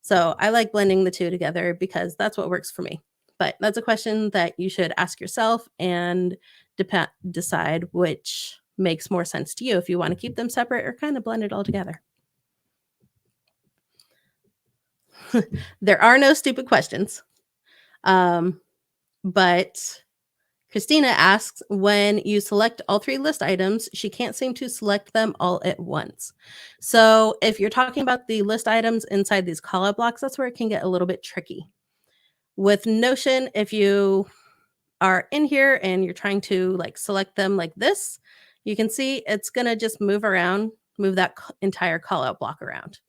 So I like blending the two together because that's what works for me. But that's a question that you should ask yourself and decide which makes more sense to you if you want to keep them separate or kind of blend it all together. There are no stupid questions. But Christina asks, when you select all 3 list items, she can't seem to select them all at once. So if you're talking about the list items inside these callout blocks, that's where it can get a little bit tricky. With Notion, if you are in here and you're trying to like select them like this, you can see it's going to just move that entire callout block around.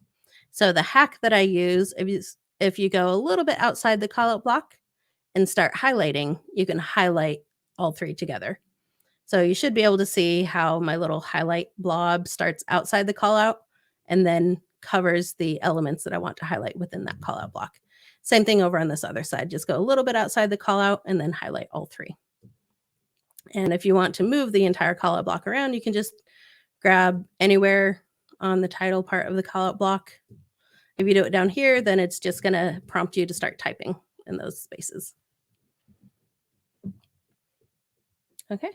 So the hack that I use, if you go a little bit outside the callout block and start highlighting, you can highlight all 3 together. So you should be able to see how my little highlight blob starts outside the callout and then covers the elements that I want to highlight within that callout block. Same thing over on this other side. Just go a little bit outside the callout and then highlight all 3. And if you want to move the entire callout block around, you can just grab anywhere on the title part of the callout block. If you do it down here, then it's just going to prompt you to start typing in those spaces. Okay.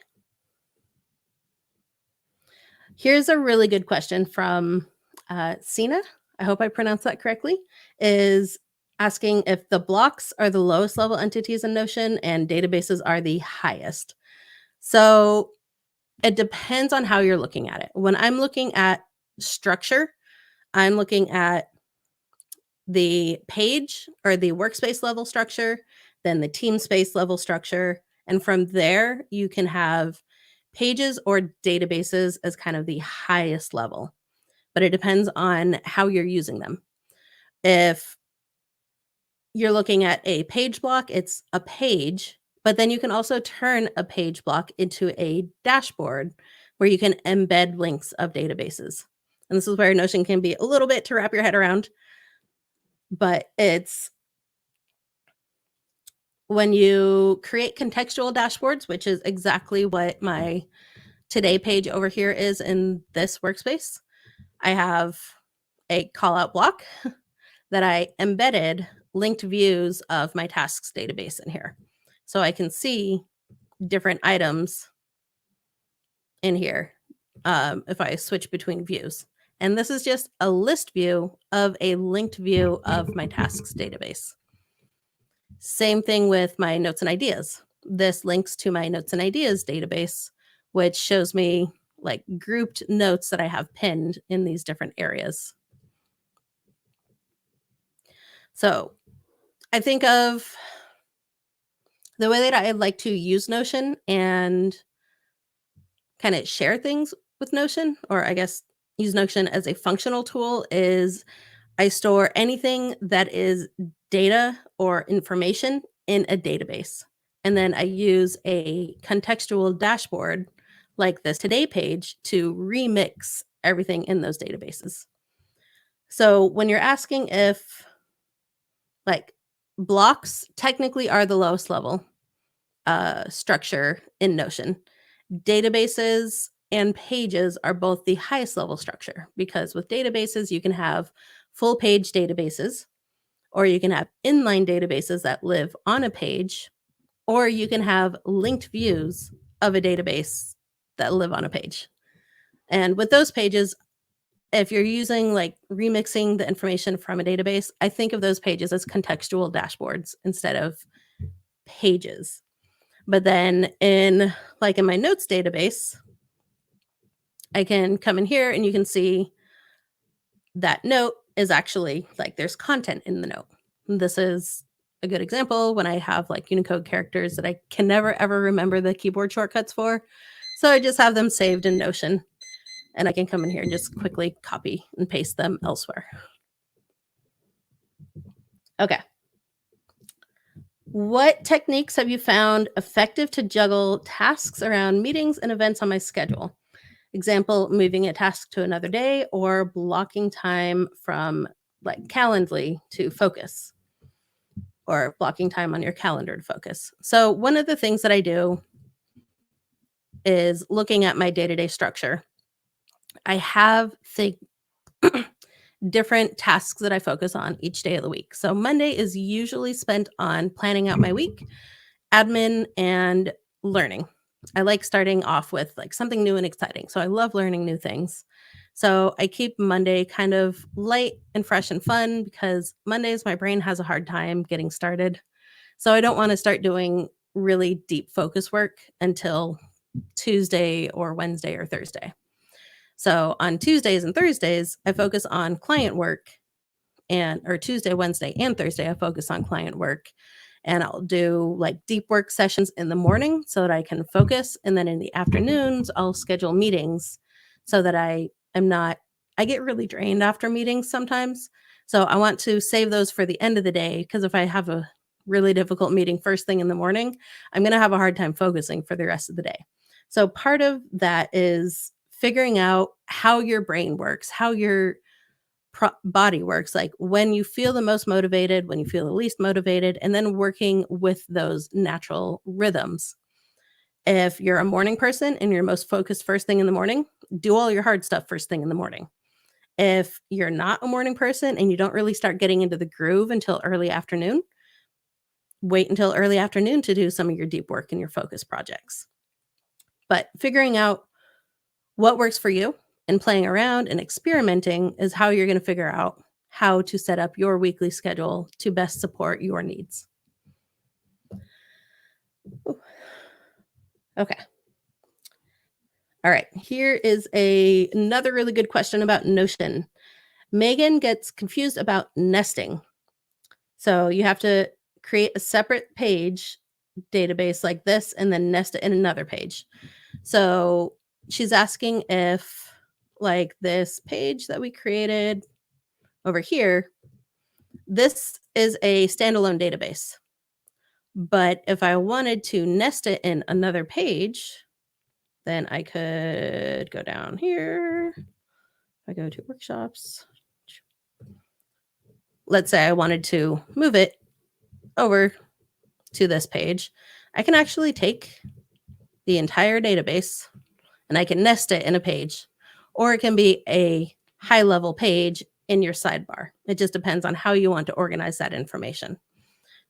Here's a really good question from Sina. I hope I pronounced that correctly. Is asking if the blocks are the lowest level entities in Notion and databases are the highest. So it depends on how you're looking at it. When I'm looking at structure, I'm looking at the page or the workspace level structure, then the team space level structure. And from there, you can have pages or databases as kind of the highest level, but it depends on how you're using them. If you're looking at a page block, it's a page, but then you can also turn a page block into a dashboard where you can embed links of databases. And this is where Notion can be a little bit to wrap your head around, but it's when you create contextual dashboards, which is exactly what my today page over here is in this workspace. I have a callout block that I embedded linked views of my tasks database in here. So I can see different items in here if I switch between views. And this is just a list view of a linked view of my tasks database. Same thing with my notes and ideas. This links to my notes and ideas database, which shows me like grouped notes that I have pinned in these different areas. So I think of the way that I like to use Notion and kind of share things with Notion, or I guess use Notion as a functional tool, is I store anything that is data or information in a database. And then I use a contextual dashboard like this today page to remix everything in those databases. So when you're asking if like blocks technically are the lowest level structure in Notion, databases and pages are both the highest level structure, because with databases, you can have full page databases, or you can have inline databases that live on a page, or you can have linked views of a database that live on a page. And with those pages, if you're using like remixing the information from a database, I think of those pages as contextual dashboards instead of pages. But then in my notes database, I can come in here and you can see that note is actually like there's content in the note. This is a good example when I have like Unicode characters that I can never ever remember the keyboard shortcuts for. So I just have them saved in Notion, and I can come in here and just quickly copy and paste them elsewhere. Okay. What techniques have you found effective to juggle tasks around meetings and events on my schedule? Example, moving a task to another day or blocking time from like Calendly to focus, or blocking time on your calendar to focus. So one of the things that I do is looking at my day-to-day structure. I have different tasks that I focus on each day of the week. So Monday is usually spent on planning out my week, admin, and learning. I like starting off with like something new and exciting. So I love learning new things. So I keep Monday kind of light and fresh and fun because Mondays my brain has a hard time getting started. So I don't want to start doing really deep focus work until Tuesday or Wednesday or Thursday. So on Tuesdays and Thursdays, I focus on client work, or Tuesday, Wednesday, and Thursday, I focus on client work. And I'll do like deep work sessions in the morning so that I can focus. And then in the afternoons, I'll schedule meetings so that I get really drained after meetings sometimes. So I want to save those for the end of the day, because if I have a really difficult meeting first thing in the morning, I'm going to have a hard time focusing for the rest of the day. So part of that is figuring out how your brain works, how your body works, like when you feel the most motivated, when you feel the least motivated, and then working with those natural rhythms. If you're a morning person and you're most focused first thing in the morning, do all your hard stuff first thing in the morning. If you're not a morning person and you don't really start getting into the groove until early afternoon, wait until early afternoon to do some of your deep work and your focus projects. But figuring out what works for you and playing around and experimenting is how you're going to figure out how to set up your weekly schedule to best support your needs. Ooh. Okay. All right. Here is another really good question about Notion. Megan gets confused about nesting. So you have to create a separate page database like this and then nest it in another page. So she's asking if like this page that we created over here, this is a standalone database. But if I wanted to nest it in another page, then I could go down here. I go to workshops. Let's say I wanted to move it over to this page. I can actually take the entire database and I can nest it in a page, or it can be a high level page in your sidebar. It just depends on how you want to organize that information.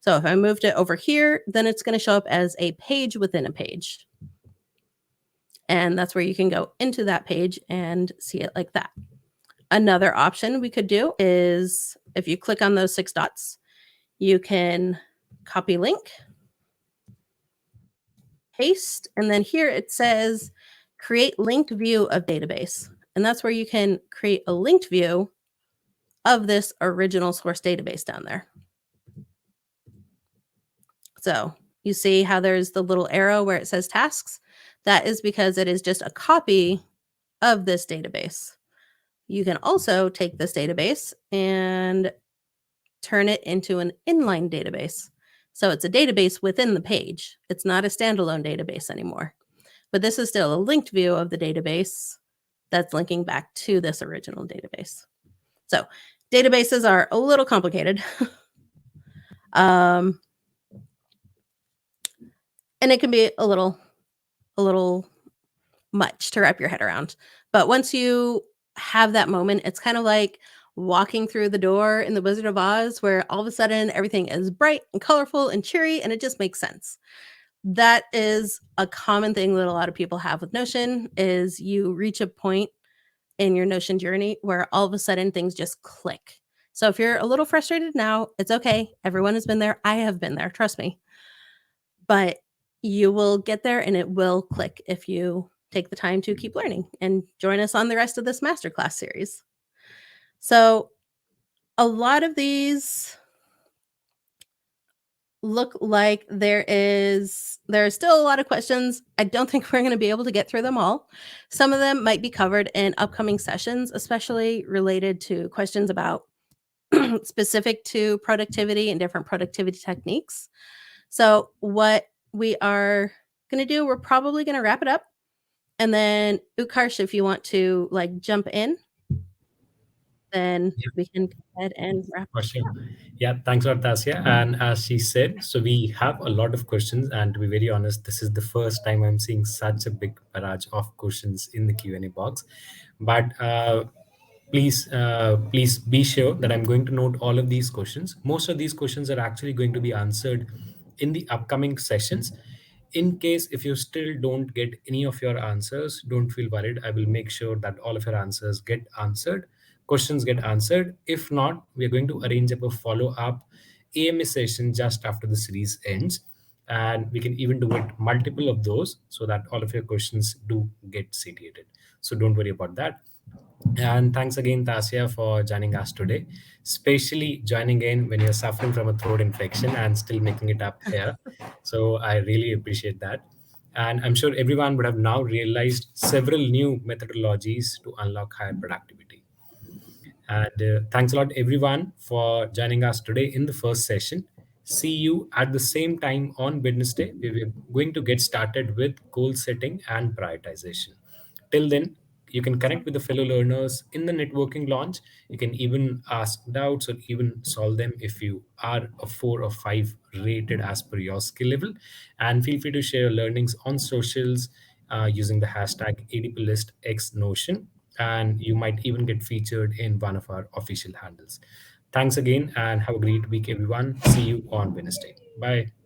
So if I moved it over here, then it's going to show up as a page within a page. And that's where you can go into that page and see it like that. Another option we could do is if you click on those 6 dots, you can copy link, paste, and then here it says create linked view of database. And that's where you can create a linked view of this original source database down there. So you see how there's the little arrow where it says tasks? That is because it is just a copy of this database. You can also take this database and turn it into an inline database. So it's a database within the page. It's not a standalone database anymore. But this is still a linked view of the database that's linking back to this original database. So databases are a little complicated. And it can be a little much to wrap your head around. But once you have that moment, it's kind of like walking through the door in the Wizard of Oz, where all of a sudden everything is bright and colorful and cheery, and it just makes sense. That is a common thing that a lot of people have with Notion, is you reach a point in your Notion journey where all of a sudden things just click. So if you're a little frustrated now, it's okay. Everyone has been there. I have been there, trust me. But you will get there and it will click if you take the time to keep learning and join us on the rest of this masterclass series. So a lot of these look like there are still a lot of questions. I don't think we're going to be able to get through them all. Some of them might be covered in upcoming sessions, especially related to questions about specific to productivity and different productivity techniques. So what we are going to do, we're probably going to wrap it up. And then Utkarsh, if you want to like jump in, then we can go ahead and wrap. For sure. Yeah, thanks a lot, Tasia. And as she said, so we have a lot of questions, and to be very honest, this is the first time I'm seeing such a big barrage of questions in the Q&A box. But please be sure that I'm going to note all of these questions. Most of these questions are actually going to be answered in the upcoming sessions. In case if you still don't get any of your answers, don't feel worried. I will make sure that all of your answers get answered, questions get answered. If not, we are going to arrange up a follow-up AMA session just after the series ends. And we can even do it multiple of those so that all of your questions do get satiated. So don't worry about that. And thanks again, Tasia, for joining us today, especially joining in when you're suffering from a throat infection and still making it up here. So I really appreciate that. And I'm sure everyone would have now realized several new methodologies to unlock higher productivity. And thanks a lot, everyone, for joining us today in the first session. See you at the same time on Wednesday. We're going to get started with goal setting and prioritization. Till then, you can connect with the fellow learners in the networking launch. You can even ask doubts or even solve them if you are a 4 or 5 rated as per your skill level. And feel free to share your learnings on socials using the hashtag ADPList X Notion, and you might even get featured in one of our official handles. Thanks again and have a great week, everyone. See you on Wednesday. Bye.